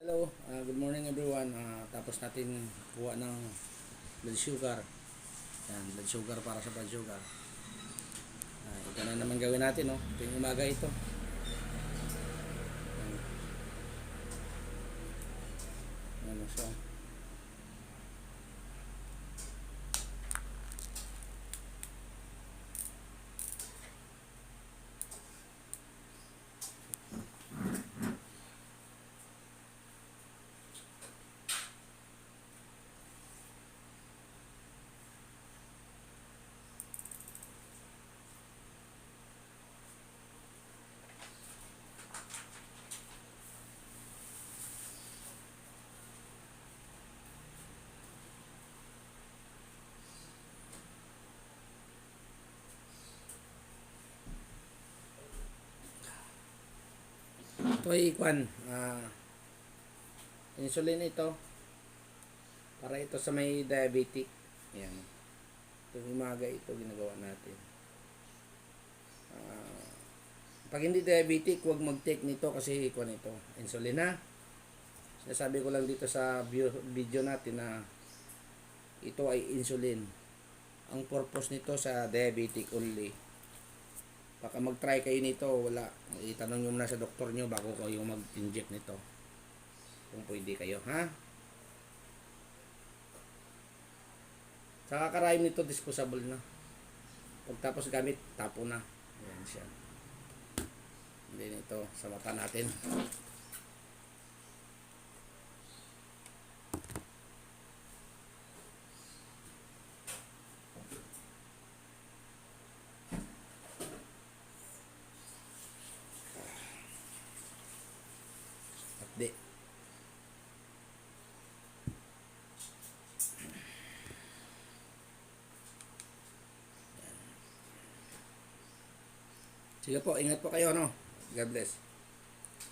Hello, good morning everyone. Tapos natin kuha ng blood sugar. Yan, blood sugar para sa blood sugar. Ito na naman gawin natin, no? Tuwing umaga ito. Yan, so. Ito ay insulin ito. Para ito sa may diabetic. Yan. Tuwing umaga ito ginagawa natin. Pag hindi diabetic, huwag mag-take nito kasi ito, insulin na. Sinasabi ko lang dito sa video natin na ito ay insulin. Ang purpose nito sa diabetic only. Baka mag-try kayo nito, wala. Itanong nyo muna sa doktor nyo bago kayo mag-inject nito. Kung pwede kayo, ha? Sa kakaraim nito, disposable na. Pagtapos gamit, tapo na. Ayan siya. Hindi nito sa mata natin. Di. Sige po, ingat po kayo, no? God bless.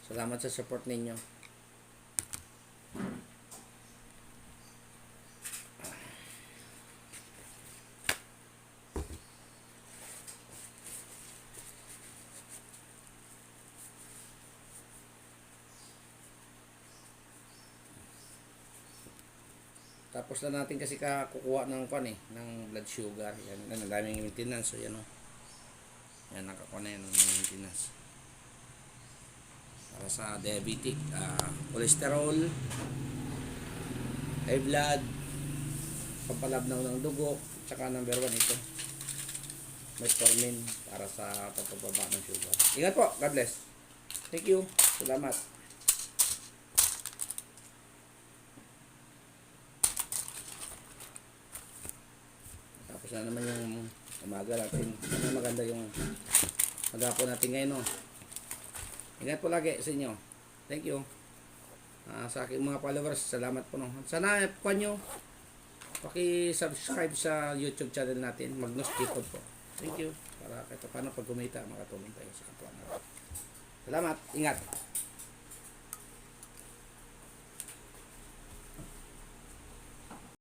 Salamat sa support ninyo. Tapos na natin kasi kukuha ng ng blood sugar. Yan, ang daming maintenance. So yan, yan, nakakuha na yan ng maintenance. Para sa diabetic, cholesterol, high blood, pampalabnaw ng dugo, tsaka number 1 ito, metformin para sa pagpapaba ng sugar. Ingat po, God bless. Thank you, salamat. Tapos na naman yung umaga natin. Maganda yung maghapon natin ngayon, no? Ingat po lagi sa inyo. Thank you. Sa aking mga followers, salamat po, no? Sana po nyo paki-subscribe sa YouTube channel natin. Magnus Kipod po. Thank you. Para kahit paano pag kumita, makatulong tayo sa kapwa natin. Salamat. Ingat.